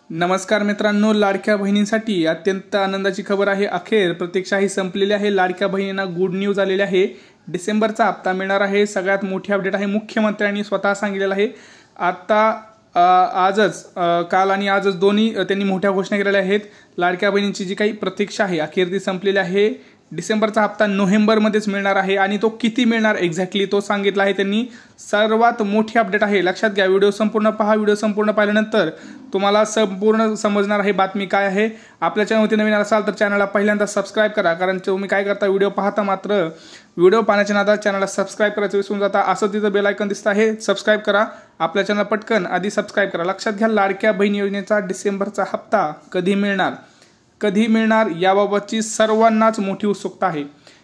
नमस्कार मित्रांनो, लाडक्या बहिणींसाठी अत्यंत आनंदाची खबर आहे। अखेर प्रतीक्षाही संपलेली आहे। लाडक्या बहिणींना गुड न्यूज आलेली आहे। डिसेंबरचा हप्ता मिळणार आहे। सगळ्यात मोठी अपडेट आहे। मुख्यमंत्र्यांनी स्वतः सांगितलेलं आहे। आता आजच काल आणि आजच दोन्ही त्यांनी मोठ्या घोषणा केलेल्या आहेत। लाडक्या बहिणींची जी काही प्रतीक्षा आहे अखेर ती संपलेली आहे। डिसेंबरचा हप्ता नोव्हेंबरमध्येच मिळणार आहे आणि तो किती मिळणार एक्झॅक्टली तो सांगितला आहे त्यांनी। सर्वात मोठी अपडेट आहे, लक्षात घ्या। व्हिडिओ संपूर्ण पहा। व्हिडिओ संपूर्ण पाहिल्यानंतर तुम्हाला संपूर्ण समजणार आहे बातमी काय आहे। आपल्या चॅनलवरती नवीन असाल तर चॅनलला पहिल्यांदा सबस्क्राइब करा, कारण तुम्ही काय करता व्हिडिओ पाहता मात्र व्हिडिओ पाहण्याच्या नादात चॅनलला सबस्क्राइब करायचं विसरून जाता। असं तिथं बेल आयकॉन दिसतं आहे, सबस्क्राइब करा। आपल्या चॅनल पटकन आधी सबस्क्राइब करा। लक्षात घ्या, लाडक्या बहीण योजनेचा डिसेंबरचा हप्ता कधी मिळणार याबाबतची सर्वांनाच मोठी उत्सुकता आहे।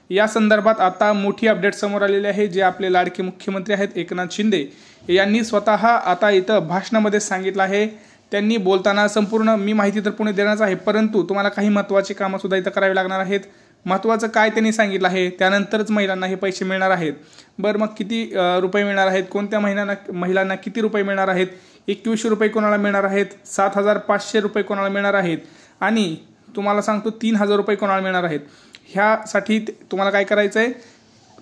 या संदर्भात आता मोठी अपडेट समोर आलेली आहे। जे आपले लाडके मुख्यमंत्री आहेत एकनाथ शिंदे यांनी स्वतः आता इथं भाषणामध्ये सांगितलं आहे। त्यांनी बोलताना संपूर्ण मी माहिती तर पुणे देणारच आहे, परंतु तुम्हाला काही महत्त्वाची कामं सुद्धा इथं करावी लागणार आहेत। महत्त्वाचं काय त्यांनी सांगितलं आहे, त्यानंतरच महिलांना हे पैसे मिळणार आहेत। बरं, मग किती रुपये मिळणार आहेत, कोणत्या महिलांना किती रुपये मिळणार आहेत, 2100 रुपये कोणाला मिळणार आहेत, 7500 रुपये कोणाला मिळणार आहेत आणि तुम्हाला सांगतो 3000 रुपये कोणाला मिळणार आहेत। ह्यासाठी तुम्हाला काय करायचं आहे,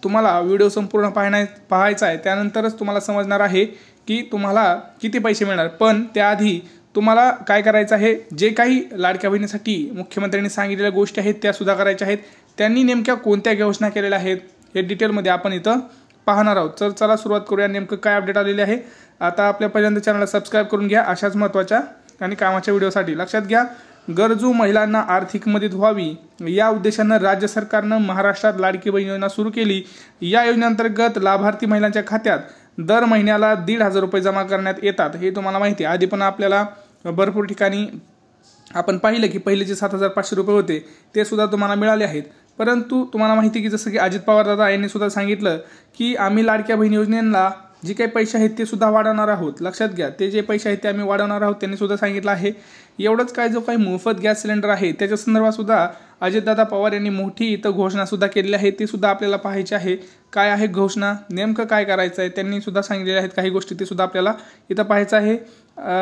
तुम्हाला व्हिडिओ संपूर्ण पाहायचा आहे। त्यानंतरच तुम्हाला समजणार आहे की तुम्हाला किती पैसे मिळणार। पण त्याआधी तुम्हाला काय करायचं आहे, जे काही लाडक्या बहिणीसाठी मुख्यमंत्र्यांनी सांगितलेल्या गोष्टी आहेत त्या सुद्धा करायच्या आहेत। त्यांनी नेमक्या कोणत्या घोषणा केलेल्या आहेत हे डिटेलमध्ये आपण इथं पाहणार आहोत। तर चला सुरुवात करूया, नेमकं काय अपडेट आलेले आहे। आता आपल्या पहिल्यांदा चॅनलला सबस्क्राइब करून घ्या अशाच महत्त्वाच्या आणि कामाच्या व्हिडिओसाठी। लक्षात घ्या, गरजू महिलांना आर्थिक मदत व्हावी या उद्देशानं राज्य सरकारनं महाराष्ट्रात लाडकी बहीण योजना सुरू केली। या योजनेअंतर्गत लाभार्थी महिलांच्या खात्यात दर महिन्याला 1500 रुपये जमा करण्यात येतात। हे तुम्हाला माहिती आहे। आधी पण आपल्याला भरपूर ठिकाणी आपण पाहिलं की पहिले जे 7500 रुपये होते ते सुद्धा तुम्हाला मिळाले आहेत। परंतु तुम्हाला माहिती की जसं की अजित पवार दादा यांनी सुद्धा सांगितलं की आम्ही लाडक्या बहीण योजनेला जे काही पैसे आहेत ते सुद्धा वाढवणार आहोत। लक्षात घ्या, ते जे पैसे आहेत ते आम्ही वाढवणार आहोत त्यांनी सुद्धा सांगितलं आहे। एवढंच काय, जो काही मोफत गॅस सिलेंडर आहे त्याच्या संदर्भात सुद्धा अजितदादा पवार यांनी मोठी इथं घोषणा सुद्धा केलेली आहे। ती सुद्धा आपल्याला पाहायची आहे। काय आहे घोषणा, नेमकं काय करायचं आहे त्यांनी सुद्धा सांगितलेल्या आहेत काही गोष्टी, ते सुद्धा आपल्याला इथं पाहायचं आहे।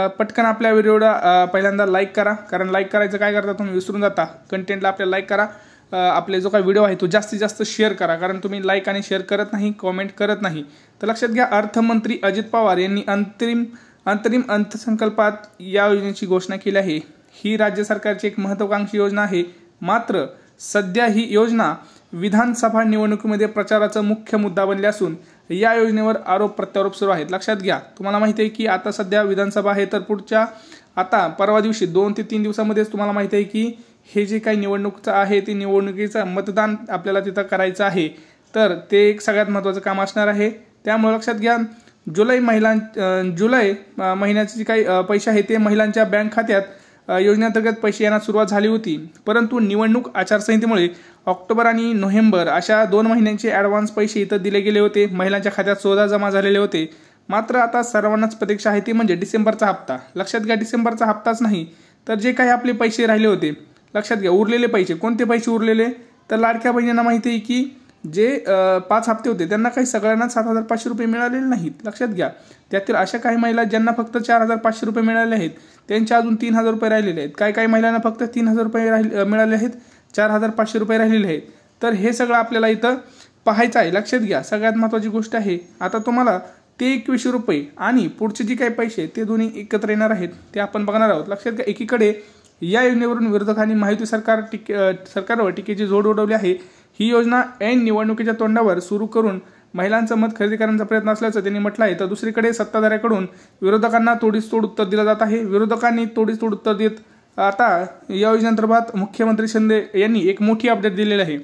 पटकन आपल्या व्हिडिओला पहिल्यांदा लाईक करा, कारण लाईक करायचं काय करता तुम्ही विसरून जाता। कंटेंटला आपल्याला लाईक करा। आपले जो काही व्हिडिओ आहे तो जास्तीत जास्त शेअर करा, कारण तुम्ही लाईक आणि शेअर करत नाही, कॉमेंट करत नाही। तर लक्षात घ्या, अर्थमंत्री अजित पवार यांनी अंतरिम अर्थसंकल्पात या योजनेची घोषणा केली आहे। ही राज्य सरकारची एक महत्त्वाकांक्षी योजना आहे। मात्र सध्या ही योजना विधानसभा निवडणुकीमध्ये प्रचाराचा मुख्य मुद्दा बनली असून या योजनेवर आरोप प्रत्यारोप सुरू आहेत। लक्षात घ्या, तुम्हाला माहिती आहे की आता सध्या विधानसभा आहे, तर पुढच्या आता परवा दिवशी 2 ते 3 दिवसामध्येच तुम्हाला माहिती आहे की हे जे काही निवडणूकचं आहे ते निवडणुकीचं मतदान आपल्याला तिथं करायचं आहे। तर ते एक सगळ्यात महत्त्वाचं काम असणार आहे। त्यामुळे लक्षात घ्या, जुलै महिन्याचे जे काही पैसे आहेत ते महिलांच्या बँक खात्यात योजनेअंतर्गत पैसे येण्यास सुरुवात झाली होती। परंतु निवडणूक आचारसंहितेमुळे ऑक्टोबर आणि नोव्हेंबर अशा 2 महिन्यांचे ॲडव्हान्स पैसे इथं दिले गेले होते। महिलांच्या खात्यात सुद्धा जमा झालेले होते। मात्र आता सर्वांनाच प्रतीक्षा आहे ती म्हणजे डिसेंबरचा हप्ता। लक्षात घ्या, डिसेंबरचा हप्ताच नाही तर जे काही आपले पैसे राहिले होते, लक्षात घ्या उरलेले पैसे, कोणते पैसे उरलेले, तर लाडक्या बहिणींना माहिती आहे की जे 5 हप्ते होते त्यांना काही सगळ्यांना 7500 रुपये मिळालेले नाहीत। लक्षात घ्या, त्यातील अशा काही महिला ज्यांना फक्त 4500 रुपये मिळाले आहेत त्यांच्या अजून 3000 रुपये राहिलेले आहेत। काही महिलांना फक्त 3000 रुपये मिळाले आहेत, 4500 रुपये राहिलेले आहेत। तर हे सगळं आपल्याला इथं पाहायचं आहे। लक्षात घ्या, सगळ्यात महत्त्वाची गोष्ट आहे, आता तुम्हाला ते 2100 रुपये आणि पुढचे जे काही पैसे ते दोन्ही एकत्र येणार आहेत ते आपण बघणार आहोत। लक्षात घ्या, एकीकडे या योजनेवरून विरोधकांनी महायुती सरकारवर टीकेची जोड उडवली आहे। ही योजना ऐन निवडणुकीच्या तोंडावर सुरू करून महिलांचं मत खरेदी करण्याचा प्रयत्न असल्याचं त्यांनी म्हटलं आहे। तर दुसरीकडे सत्ताधाऱ्याकडून विरोधकांना तोडीसतोड उत्तर दिलं जात आहे। विरोधकांनी तोडीसतोड उत्तर देत आता या योजनेअंतर्गत मुख्यमंत्री शिंदे यांनी एक मोठी अपडेट दिलेली आहे।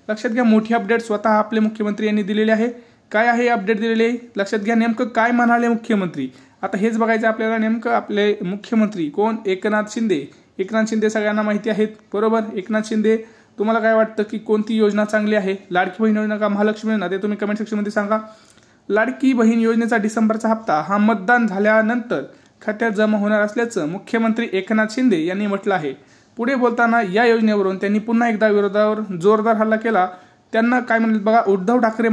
लक्षात घ्या, मोठी अपडेट स्वतः आपले मुख्यमंत्री यांनी दिलेली आहे। काय आहे अपडेट दिलेले, लक्षात घ्या, नेमकं काय म्हणाले मुख्यमंत्री आता हेच बघायचं आपल्याला। नेमकं आपले मुख्यमंत्री कोण, एकनाथ शिंदे सगळ्यांना माहिती आहेत, बरोबर। एकनाथ शिंदे, तुम्हाला काय वाटतं की कोणती योजना चांगली आहे, लाडकी बहीण योजना का महालक्ष्मी योजना, ते तुम्ही कमेंट सेक्शनमध्ये सांगा। लाडकी बहीण योजनेचा डिसेंबरचा हप्ता हा मतदान झाल्यानंतर खात्यात जमा होणार असल्याचं मुख्यमंत्री एकनाथ शिंदे यांनी म्हटलं आहे। पुढे बोलताना या योजनेवरून त्यांनी पुन्हा एकदा विरोधावर जोरदार हल्ला केला। त्यांना काय म्हणत बघा, उद्धव ठाकरे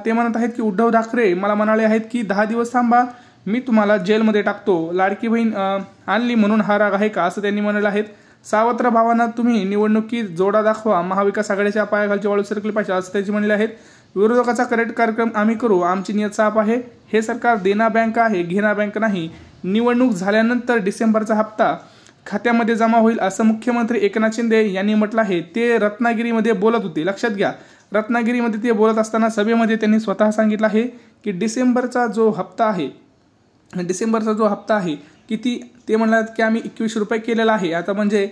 ते म्हणत आहेत की उद्धव ठाकरे मला म्हणाले आहेत की 10 दिवस थांबा, मी तुम्हाला जेलमध्ये टाकतो. लाडकी बहीण आणली म्हणून हा राग आहे का, असं त्यांनी म्हणलं आहेत. सावत्र भावांना तुम्ही निवडणुकीत जोडा दाखवा, महाविकास आघाडीच्या पायाखालची वाळू सरकली पाहिजे, असं त्याची म्हणले आहेत. विरोधकाचा करेक्ट कार्यक्रम आम्ही करू, आमची नियत साफ आहे. हे सरकार देना बँक आहे, घेना बँक नाही. निवडणूक झाल्यानंतर डिसेंबरचा हप्ता खात्यामध्ये जमा होईल, असं मुख्यमंत्री एकनाथ शिंदे यांनी म्हटलं आहे. ते रत्नागिरीमध्ये बोलत होते. लक्षात घ्या, रत्नागिरीमध्ये ते बोलत असताना सभेमध्ये त्यांनी स्वतः सांगितलं आहे की डिसेंबरचा जो हप्ता आहे किती, ते म्हणतात की आम्ही 21 रुपये केलेला आहे. आता म्हणजे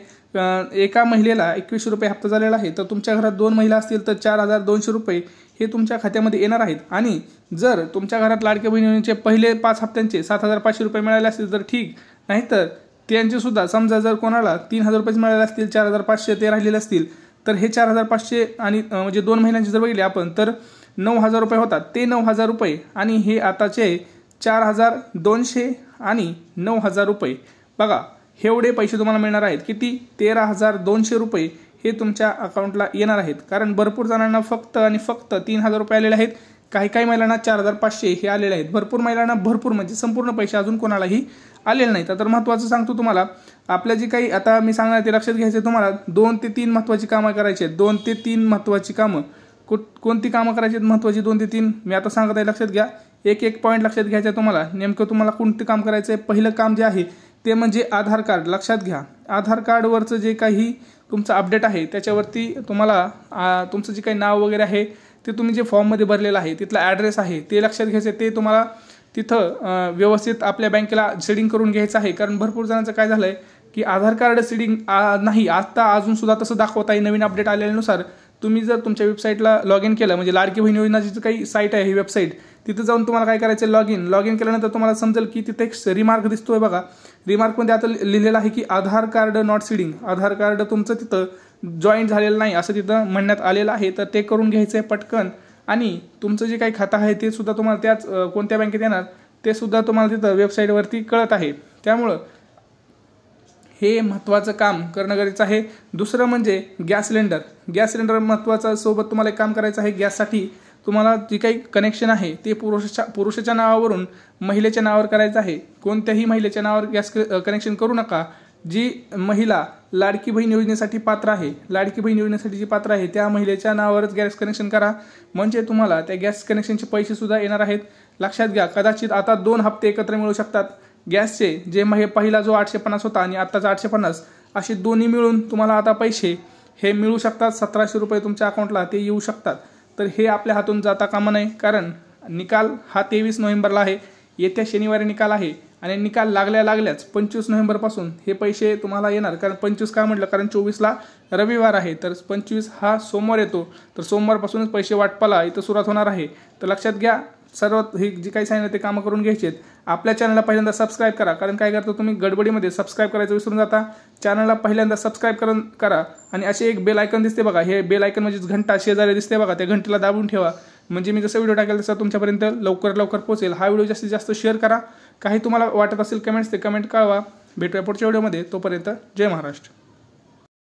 एका महिलेला 21 रुपये हप्ता झालेला आहे. तर तुमच्या घरात 2 महिला असतील तर 4200 रुपये हे तुमच्या खात्यामध्ये येणार आहेत. आणि जर तुमच्या घरात लाडक्या बहिणीचे पहिले 5 हप्त्यांचे 7500 रुपये मिळाले असतील तर ठीक, नाहीतर त्यांचे सुद्धा समजा जर कोणाला 3000 रुपये मिळाले असतील, 4500 ते राहिलेले असतील, तर हे 4500 आणि म्हणजे 2 महिन्यांचे जर बघितले आपण तर 9000 रुपये होतात. ते 9000 रुपये आणि हे आताचे 4200 आणि 9000 रुपये, बघा एवढे पैसे तुम्हाला मिळणार आहेत. किती? 13200 रुपये हे तुमच्या अकाउंटला येणार आहेत. कारण भरपूर जणांना फक्त 3000 रुपये आलेले आहेत. काही महिलांना 4500 हे आलेले आहेत. भरपूर महिलांना भरपूर म्हणजे संपूर्ण पैसे अजून कोणालाही आलेले नाहीत. तर महत्त्वाचं सांगतो तुम्हाला, आपल्या जी काही आता मी सांगणार ते लक्षात घ्यायचे तुम्हाला. 2 ते 3 महत्त्वाची कामं करायची आहेत. 2 ते 3 महत्त्वाची कामं. कोणती कामं करायची आहेत महत्त्वाची? 2 ते 3 मी आता सांगत आहे, लक्षात घ्या. एक पॉईंट लक्षात घ्यायचा तुम्हाला. नेमकं तुम्हाला कोणते काम करायचं आहे? पहिलं काम जे आहे ते म्हणजे आधार कार्ड. लक्षात घ्या, आधार कार्डवरचं जे काही तुमचं अपडेट आहे त्याच्यावरती तुम्हाला तुमचं जे काही नाव वगैरे आहे ते तुम्ही जे फॉर्ममध्ये भरलेलं आहे तिथला ॲड्रेस आहे ते लक्षात घ्यायचं. ते तुम्हाला तिथं व्यवस्थित आपल्या बँकेला सीडिंग करून घ्यायचं आहे. कारण भरपूर जणांचं काय झालं आहे की आधार कार्ड सीडिंग नाही, आता अजूनसुद्धा तसं दाखवत आहे. नवीन अपडेट आलेल्यानुसार तुम्ही जर तुमच्या वेबसाईटला लॉग इन केलं, म्हणजे लाडकी बहीण योजनाची काही साईट आहे ही वेबसाईट, तिथं जाऊन तुम्हाला काय करायचं आहे, लॉग इन केल्यानंतर तुम्हाला समजेल की तिथे एक रिमार्क दिसतोय बघा. रिमार्कमध्ये आता लिहिलेलं आहे की Aadhaar card not seeding, Aadhaar card तुमचं तिथं जॉईंट झालेलं नाही असं तिथं म्हणण्यात आलेलं आहे. तर ते करून घ्यायचं आहे पटकन. आणि तुमचं जे काही खातं आहे ते सुद्धा तुम्हाला त्याच कोणत्या बँकेत येणार ते सुद्धा तुम्हाला तिथं वेबसाईटवरती कळत आहे. त्यामुळं हे महत्त्वाचं काम करणं गरजेचं आहे. दुसरं म्हणजे गॅस सिलेंडर महत्त्वाचं. सोबत तुम्हाला एक काम करायचं आहे. गॅससाठी तुम्हाला जे काही कनेक्शन आहे ते पुरुषाच्या नावावरून महिलेच्या नावावर करायचं आहे. कोणत्याही महिलेच्या नावावर गॅस कनेक्शन करू नका. जी महिला लाडकी बहीण योजनेसाठी पात्र आहे, लाडकी बहीण योजनेसाठी जी पात्र आहे त्या महिलेच्या नावावरच गॅस कनेक्शन करा. म्हणजे तुम्हाला त्या गॅस कनेक्शनचे पैसे सुद्धा येणार आहेत. लक्षात घ्या, कदाचित आता 2 हप्ते एकत्र मिळू शकतात गॅसचे. जे पहिला जो 850 होता आणि आत्ताचा 850, असे दोन्ही मिळून तुम्हाला आता पैसे हे मिळू शकतात. 1700 रुपये तुमच्या अकाउंटला ते येऊ शकतात. तर हे आपल्या हातून जाता कामा नये. कारण निकाल हा 23 नोव्हेंबरला आहे. येत्या शनिवारी निकाल आहे आणि निकाल लागल्याच 25 नोव्हेंबरपासून हे पैसे तुम्हाला येणार. कारण 25 का म्हटलं, कारण 24ला रविवार आहे, तर 25 हा सोमवार येतो. तर सोमवारपासूनच पैसे वाटपाला इथं सुरुवात होणार आहे. तर लक्षात घ्या, सर्व हे जे काही सांगितलं ते कामं करून घ्यायचे आहेत. आपल्या चॅनलला पहिल्यांदा सबस्क्राईब करा. कारण काय करतो तुम्ही गडबडीमध्ये सबस्क्राईब करायचं विसरून जाता. चॅनलला पहिल्यांदा सबस्क्राईब करा आणि असे एक बेल आयकन दिसते बघा, हे बेल आयकन म्हणजेच घंटा शेजारी दिसते बघा, त्या घंटेला दाबून ठेवा. म्हणजे मी जसं व्हिडिओ टाकेल तसं तुमच्यापर्यंत लवकर पोहोचेल. हा व्हिडिओ जास्तीत जास्त शेअर करा. काही तुम्हाला वाटत असेल कमेंट्स ते कमेंट कळवा. भेटूया पुढच्या व्हिडिओमध्ये. तोपर्यंत जय महाराष्ट्र.